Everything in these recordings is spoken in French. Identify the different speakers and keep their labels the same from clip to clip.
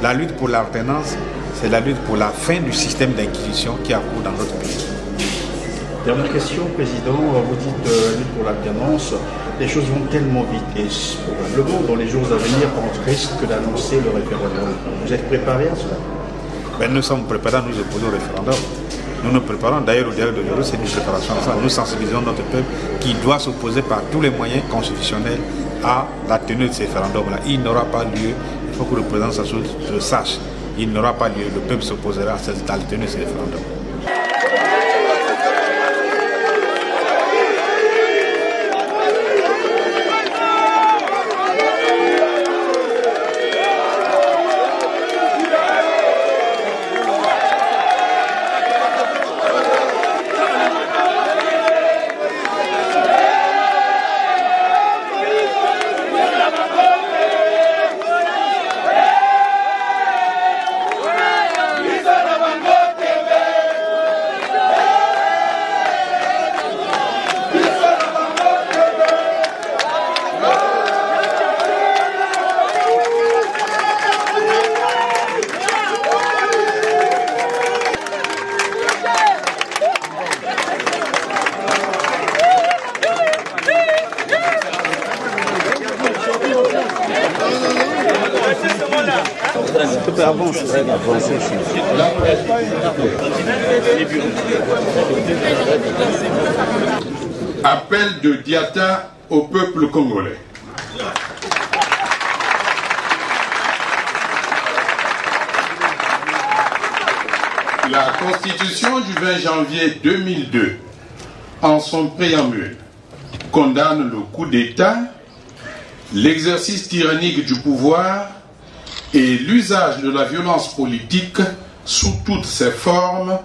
Speaker 1: La lutte pour l'alternance, c'est la lutte pour la fin du système d'inquisition qui a cours dans notre pays.
Speaker 2: Dernière question, Président. Vous dites la lutte pour l'alternance. Les choses vont tellement vite et probablement dans les jours à venir, on risque d'annoncer le référendum. Vous êtes préparé à cela?
Speaker 1: Ben, nous sommes préparés à nous opposer au référendum. Nous nous préparons, d'ailleurs au dialogue de l'Euro, c'est une préparation à ça. Nous sensibilisons notre peuple qui doit s'opposer par tous les moyens constitutionnels à la tenue de ces référendums-là. Il n'aura pas lieu, il faut que le président Sassou le sache, il n'aura pas lieu, le peuple s'opposera à la tenue de ces référendums.
Speaker 3: Appel de Diatta au peuple congolais. La Constitution du 20 janvier 2002, en son préambule, condamne le coup d'État, l'exercice tyrannique du pouvoir et l'usage de la violence politique sous toutes ses formes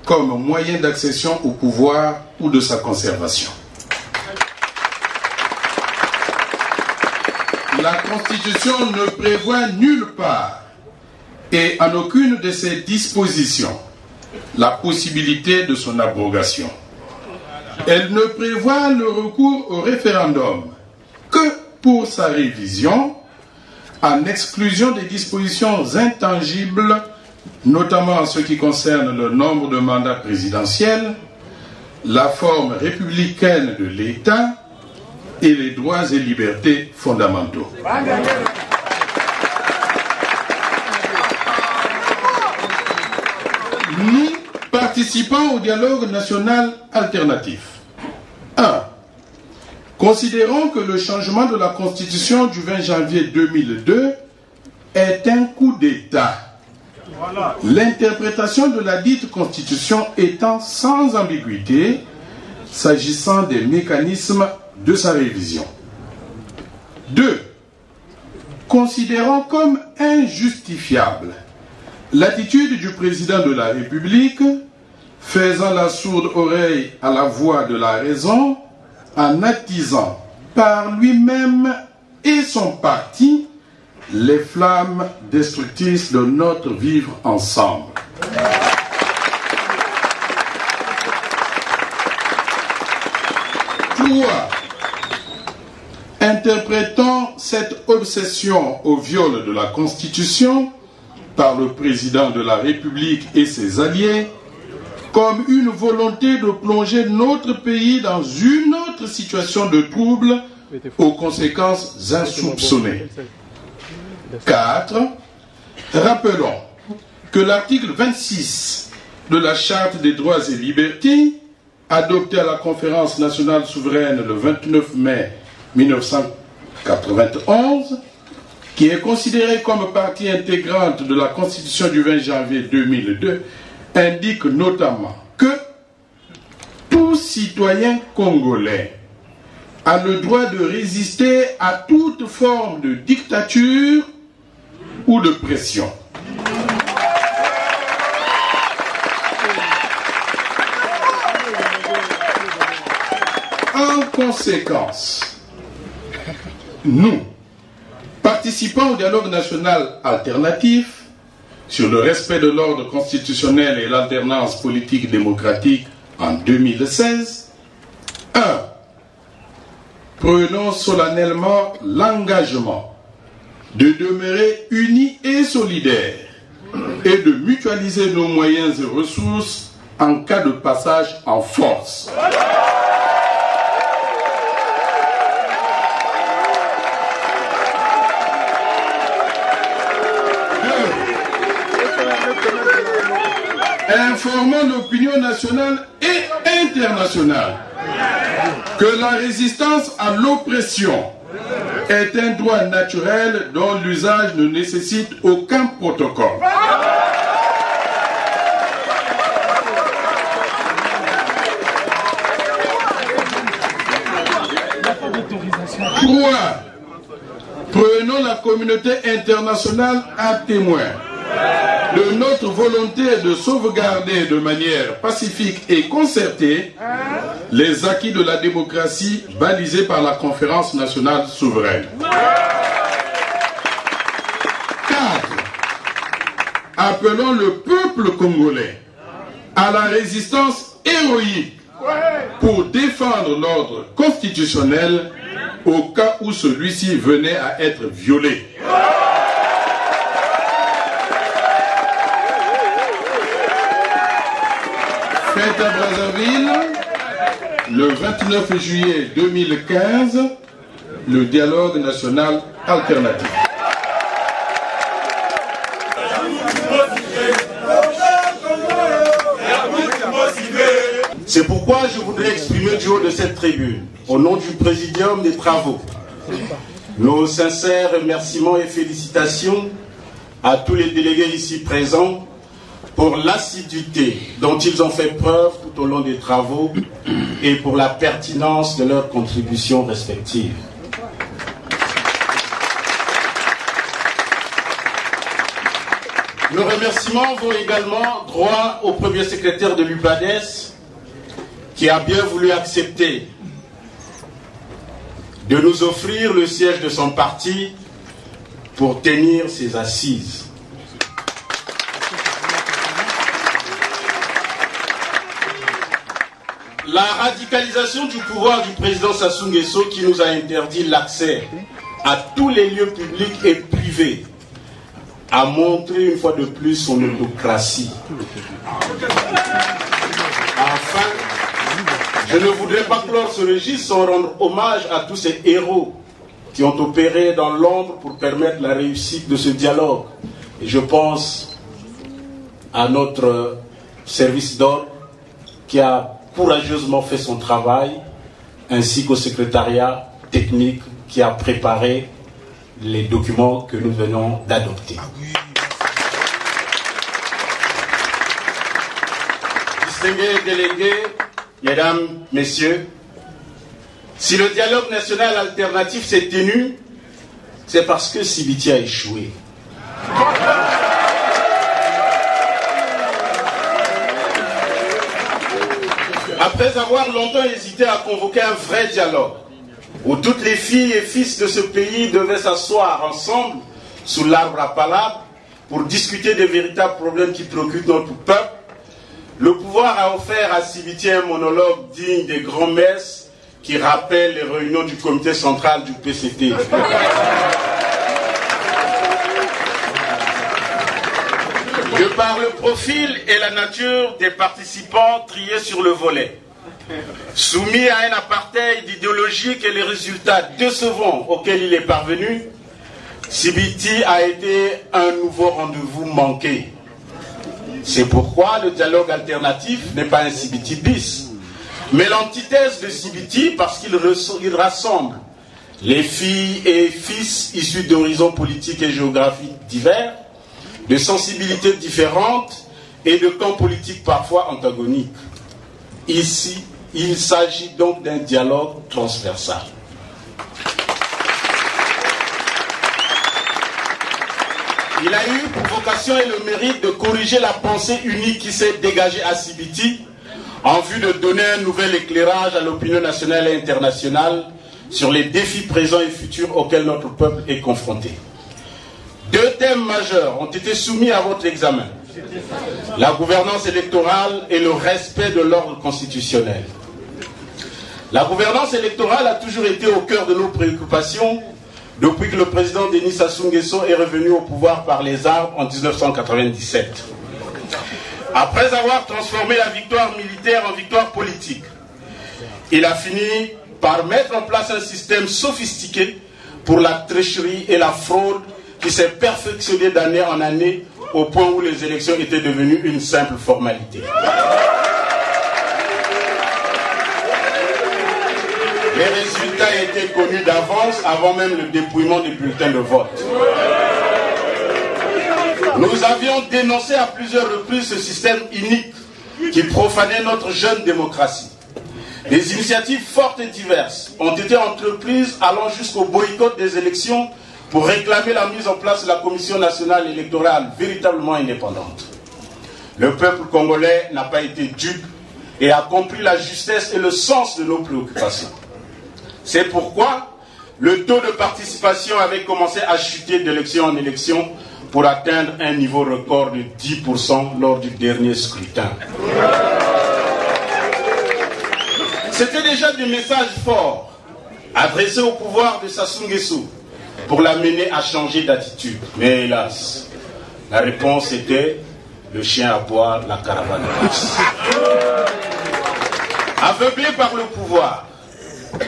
Speaker 3: comme moyen d'accession au pouvoir ou de sa conservation. La Constitution ne prévoit nulle part et en aucune de ses dispositions la possibilité de son abrogation. Elle ne prévoit le recours au référendum que pour sa révision, en exclusion des dispositions intangibles, notamment en ce qui concerne le nombre de mandats présidentiels, la forme républicaine de l'État et les droits et libertés fondamentaux. Nous participons au dialogue national alternatif. 1. Considérons que le changement de la Constitution du 20 janvier 2002 est un coup d'État. L'interprétation de la dite Constitution étant sans ambiguïté s'agissant des mécanismes de sa révision. 2. Considérons comme injustifiable l'attitude du président de la République faisant la sourde oreille à la voix de la raison en attisant par lui-même et son parti les flammes destructrices de notre vivre ensemble. Trois, interprétons cette obsession au viol de la Constitution par le président de la République et ses alliés comme une volonté de plonger notre pays dans une autre situation de trouble aux conséquences insoupçonnées. 4. Rappelons que l'article 26 de la Charte des droits et libertés, adoptée à la Conférence nationale souveraine le 29 mai 1991, qui est considérée comme partie intégrante de la Constitution du 20 janvier 2002, indique notamment que tout citoyen congolais a le droit de résister à toute forme de dictature ou de pression. En conséquence, nous participons au dialogue national alternatif sur le respect de l'ordre constitutionnel et l'alternance politique démocratique en 2016. 1. Prenons solennellement l'engagement de demeurer unis et solidaires et de mutualiser nos moyens et ressources en cas de passage en force. Informant l'opinion nationale et internationale que la résistance à l'oppression est un droit naturel dont l'usage ne nécessite aucun protocole. 3. Prenons la communauté internationale à témoin de notre volonté de sauvegarder de manière pacifique et concertée les acquis de la démocratie balisés par la Conférence nationale souveraine. 4. Appelons le peuple congolais à la résistance héroïque pour défendre l'ordre constitutionnel au cas où celui-ci venait à être violé. Fête à Brazzaville, le 29 juillet 2015, le dialogue national alternatif.
Speaker 4: C'est pourquoi je voudrais exprimer du haut de cette tribune, au nom du Présidium des Travaux, nos sincères remerciements et félicitations à tous les délégués ici présents pour l'assiduité dont ils ont fait preuve tout au long des travaux et pour la pertinence de leurs contributions respectives. Nos remerciements vont également droit au premier secrétaire de l'UPADES qui a bien voulu accepter de nous offrir le siège de son parti pour tenir ses assises. La radicalisation du pouvoir du président Sassou Nguesso qui nous a interdit l'accès à tous les lieux publics et privés a montré une fois de plus son autocratie. Enfin, je ne voudrais pas clore ce registre sans rendre hommage à tous ces héros qui ont opéré dans l'ombre pour permettre la réussite de ce dialogue. Et je pense à notre service d'ordre qui a courageusement fait son travail, ainsi qu'au secrétariat technique qui a préparé les documents que nous venons d'adopter. Distingués délégués, mesdames, messieurs, si le dialogue national alternatif s'est tenu, c'est parce que Sibiti a échoué. Après avoir longtemps hésité à convoquer un vrai dialogue, où toutes les filles et fils de ce pays devaient s'asseoir ensemble sous l'arbre à palabres pour discuter des véritables problèmes qui préoccupent notre peuple, le pouvoir a offert à Sibiti un monologue digne des grands-messes qui rappellent les réunions du comité central du PCT. De par le profil et la nature des participants triés sur le volet, soumis à un apartheid idéologique et les résultats décevants auxquels il est parvenu, Sibiti a été un nouveau rendez-vous manqué. C'est pourquoi le dialogue alternatif n'est pas un Sibiti bis, mais l'antithèse de Sibiti parce qu'il rassemble les filles et fils issus d'horizons politiques et géographiques divers, de sensibilités différentes et de camps politiques parfois antagoniques. Ici, il s'agit donc d'un dialogue transversal. Il a eu pour vocation et le mérite de corriger la pensée unique qui s'est dégagée à Sibiti en vue de donner un nouvel éclairage à l'opinion nationale et internationale sur les défis présents et futurs auxquels notre peuple est confronté. Deux thèmes majeurs ont été soumis à votre examen: la gouvernance électorale et le respect de l'ordre constitutionnel. La gouvernance électorale a toujours été au cœur de nos préoccupations, depuis que le président Denis Sassou Nguesso est revenu au pouvoir par les armes en 1997. Après avoir transformé la victoire militaire en victoire politique, il a fini par mettre en place un système sophistiqué pour la tricherie et la fraude qui s'est perfectionné d'année en année au point où les élections étaient devenues une simple formalité. Les résultats étaient connus d'avance avant même le dépouillement des bulletins de vote. Nous avions dénoncé à plusieurs reprises ce système inique qui profanait notre jeune démocratie. Des initiatives fortes et diverses ont été entreprises allant jusqu'au boycott des élections pour réclamer la mise en place de la Commission nationale électorale véritablement indépendante. Le peuple congolais n'a pas été dupe et a compris la justesse et le sens de nos préoccupations. C'est pourquoi le taux de participation avait commencé à chuter d'élection en élection pour atteindre un niveau record de 10% lors du dernier scrutin. C'était déjà des messages forts adressés au pouvoir de Sassou Nguesso pour l'amener à changer d'attitude. Mais hélas, la réponse était le chien à boire, la caravane passe. Aveuglés par le pouvoir,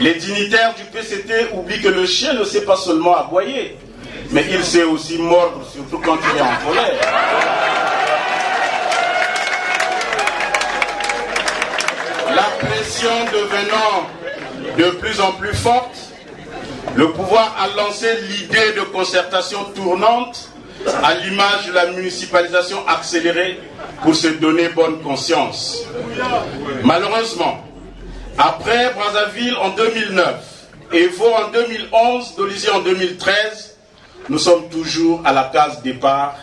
Speaker 4: les dignitaires du PCT oublient que le chien ne sait pas seulement aboyer, mais il sait aussi mordre, surtout quand il est en colère. La pression devenant de plus en plus forte, le pouvoir a lancé l'idée de concertation tournante à l'image de la municipalisation accélérée pour se donner bonne conscience. Malheureusement, après Brazzaville en 2009, Evo en 2011, Dolisie en 2013, nous sommes toujours à la case départ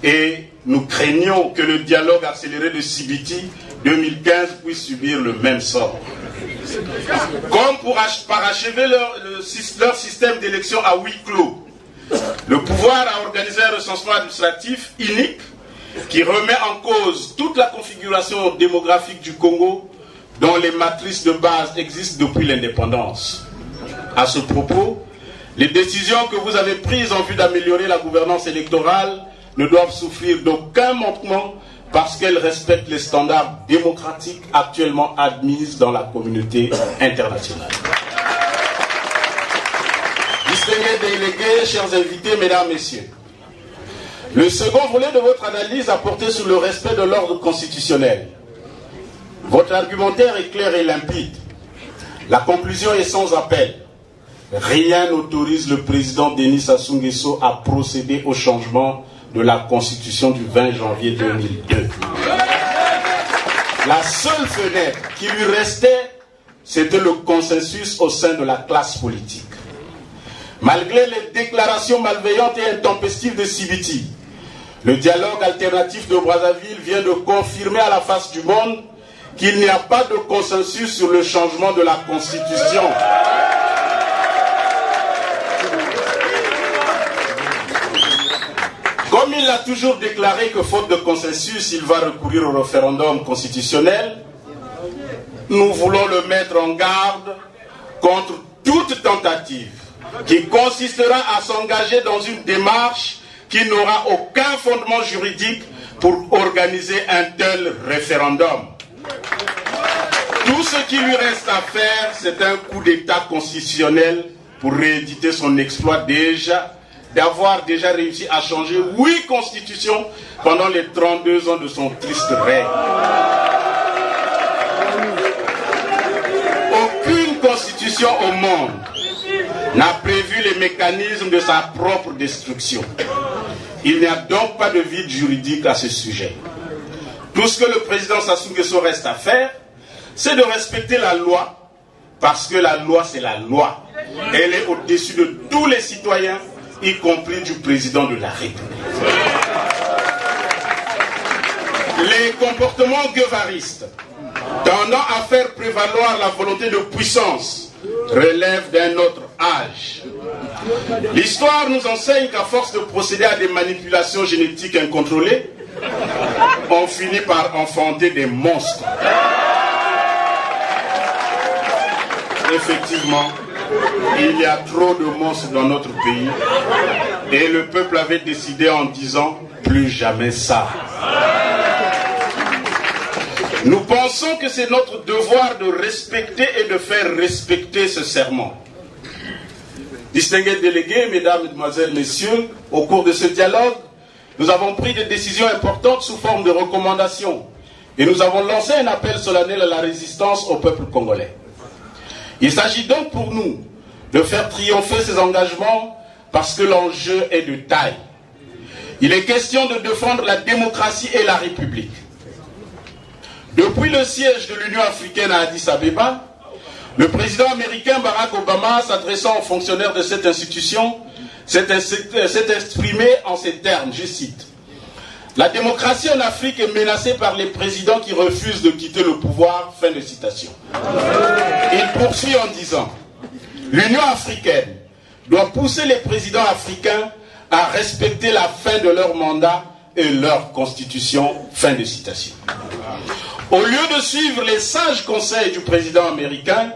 Speaker 4: et nous craignons que le dialogue accéléré de Sibiti 2015 puisse subir le même sort. Comme pour parachever leur système d'élection à huis clos, le pouvoir a organisé un recensement administratif unique qui remet en cause toute la configuration démographique du Congo dont les matrices de base existent depuis l'indépendance. À ce propos, les décisions que vous avez prises en vue d'améliorer la gouvernance électorale ne doivent souffrir d'aucun manquement parce qu'elles respectent les standards démocratiques actuellement admis dans la communauté internationale. Distingués délégués, chers invités, mesdames, messieurs, le second volet de votre analyse a porté sur le respect de l'ordre constitutionnel. Votre argumentaire est clair et limpide. La conclusion est sans appel. Rien n'autorise le président Denis Sassou Nguesso à procéder au changement de la Constitution du 20 janvier 2002. La seule fenêtre qui lui restait, c'était le consensus au sein de la classe politique. Malgré les déclarations malveillantes et intempestives de Sibiti, le dialogue alternatif de Brazzaville vient de confirmer à la face du monde qu'il n'y a pas de consensus sur le changement de la Constitution. Comme il a toujours déclaré que faute de consensus, il va recourir au référendum constitutionnel, nous voulons le mettre en garde contre toute tentative qui consistera à s'engager dans une démarche qui n'aura aucun fondement juridique pour organiser un tel référendum. Tout ce qui lui reste à faire, c'est un coup d'État constitutionnel pour rééditer son exploit d'avoir déjà réussi à changer 8 constitutions pendant les 32 ans de son triste règne. Aucune constitution au monde n'a prévu les mécanismes de sa propre destruction. Il n'y a donc pas de vide juridique à ce sujet. Tout ce que le président Sassou Nguesso reste à faire, c'est de respecter la loi, parce que la loi, c'est la loi. Elle est au-dessus de tous les citoyens, y compris du président de la République. Les comportements guevaristes tendant à faire prévaloir la volonté de puissance relèvent d'un autre âge. L'histoire nous enseigne qu'à force de procéder à des manipulations génétiques incontrôlées, on finit par enfanter des monstres. Effectivement, Il y a trop de monstres dans notre pays. Et le peuple avait décidé en disant plus jamais ça. Nous pensons que c'est notre devoir de respecter et de faire respecter ce serment. Distingués délégués, mesdames, mesdemoiselles, messieurs, au cours de ce dialogue, nous avons pris des décisions importantes sous forme de recommandations et nous avons lancé un appel solennel à la résistance au peuple congolais. Il s'agit donc pour nous de faire triompher ces engagements parce que l'enjeu est de taille. Il est question de défendre la démocratie et la République. Depuis le siège de l'Union africaine à Addis Abeba, le président américain Barack Obama, s'adressant aux fonctionnaires de cette institution, s'est exprimé en ces termes, je cite: « La démocratie en Afrique est menacée par les présidents qui refusent de quitter le pouvoir. » Fin de citation. Il poursuit en disant: « L'Union africaine doit pousser les présidents africains à respecter la fin de leur mandat et leur constitution. » Fin de citation. Au lieu de suivre les sages conseils du président américain,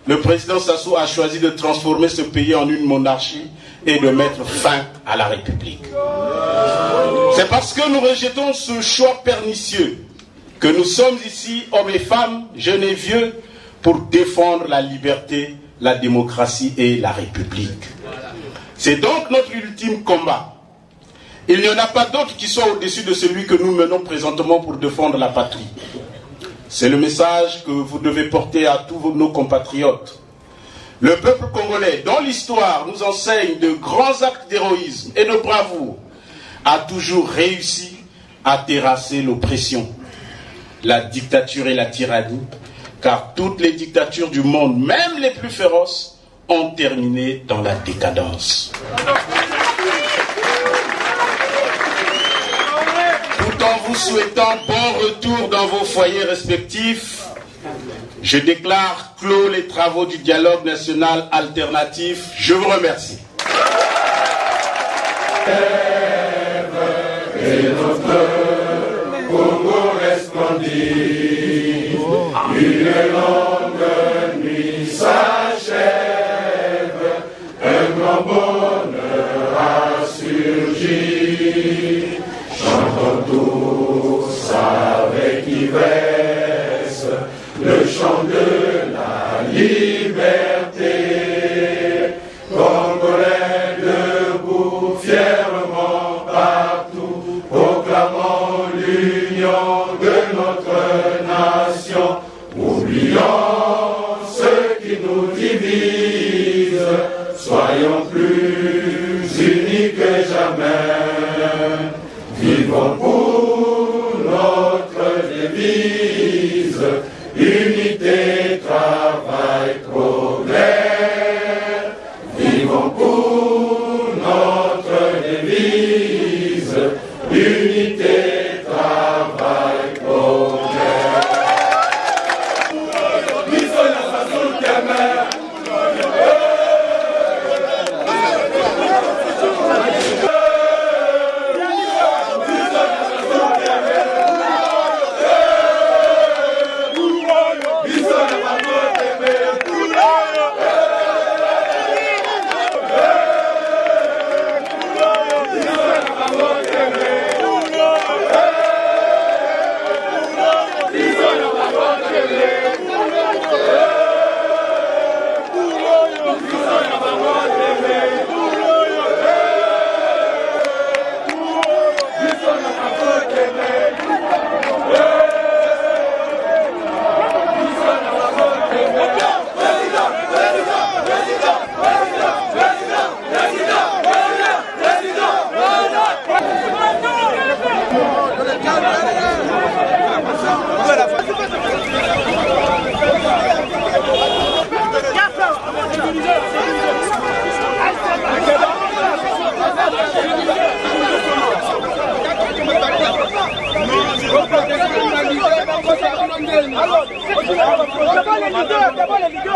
Speaker 4: le président Sassou a choisi de transformer ce pays en une monarchie et de mettre fin à la République. C'est parce que nous rejetons ce choix pernicieux que nous sommes ici, hommes et femmes, jeunes et vieux, pour défendre la liberté, la démocratie et la République. C'est donc notre ultime combat. Il n'y en a pas d'autre qui soit au-dessus de celui que nous menons présentement pour défendre la patrie. C'est le message que vous devez porter à tous nos compatriotes. Le peuple congolais, dont l'histoire nous enseigne de grands actes d'héroïsme et de bravoure, a toujours réussi à terrasser l'oppression, la dictature et la tyrannie, car toutes les dictatures du monde, même les plus féroces, ont terminé dans la décadence. Tout en vous souhaitant bon retour dans vos foyers respectifs, je déclare clos les travaux du dialogue national alternatif. Je vous remercie.
Speaker 3: Et notre Congo resplendit, une longue nuit s'achève, un grand bonheur a surgi. Chantons tous avec ivresse le chant de la liberté. Congolais debout fièrement partout, proclamons l'union de notre nation. Oublions ce qui nous divise, soyons plus unis que jamais. Vivons pour notre devise, unité, travail, progrès. Vivons pour notre devise, unité, travail, progrès.
Speaker 5: D'abord les leaders,